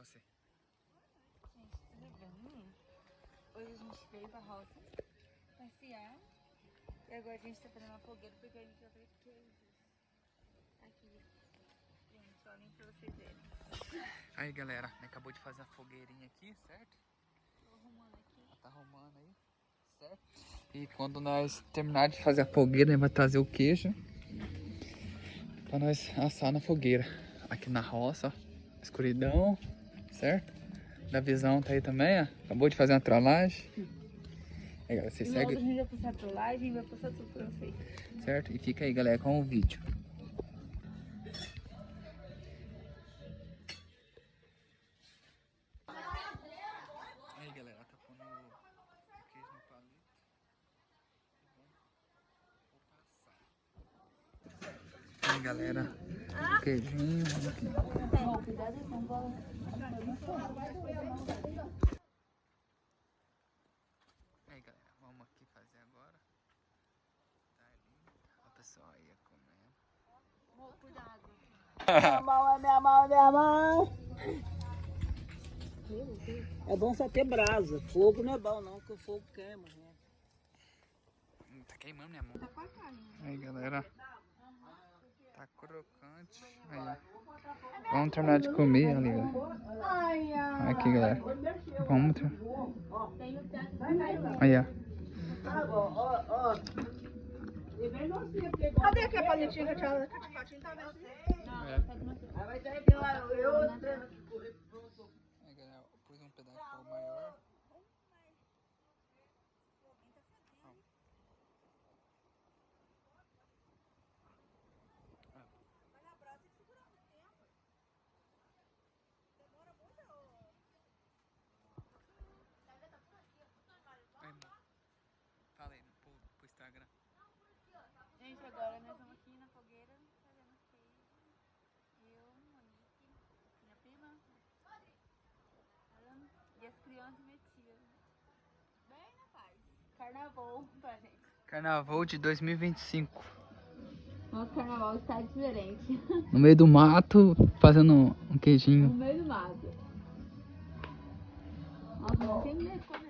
você? Gente, tudo bem? Hoje a gente veio pra roça passear. E agora a gente tá fazendo uma fogueira porque a gente vai fazer queijos. Aqui, gente, olhem pra vocês verem. Aí galera, acabou de fazer a fogueirinha aqui, certo? Tô arrumando aqui. Ela tá arrumando aí, certo? E quando nós terminar de fazer a fogueira, a gente vai trazer o queijo pra nós assar na fogueira. Aqui na roça, ó, escuridão, certo? Da visão tá aí também, ó. Acabou de fazer uma trollagem. Aí galera, vocês E logo a seguem, gente vai passar a trollagem e vai passar tudo pra vocês. certo? E fica aí galera com o vídeo. Aí galera, tá pondo o queijo no palito. Aí galera, queijinho aqui. Cuidado com a bola. Aí galera, vamos aqui fazer agora. Tá ali, ó o pessoal aí comendo. Cuidado. Minha mão, é minha mão, é minha mão. É bom só ter brasa. Fogo não é bom não, porque o fogo queima. Né? Tá queimando minha mão. Aí galera, tá crocante. Aí, ó. Vamos terminar de comer ali, galera. Aqui galera, vamos ter... Aí ó. Cadê aqui a palitinha que eu tinha patinho? Tá vendo? Vai ter que eu. Aí galera, eu pus um pedaço de pau maior. Fala aí pro Instagram. Gente, agora nós vamos aqui na fogueira fazendo queijo. Eu, Monique, minha prima, e as crianças e minha tia. Bem na paz. Carnaval pra gente. Carnaval de 2025. Nosso carnaval está diferente. No meio do mato, fazendo um queijinho. No meio do mato. Nossa, não tem medo.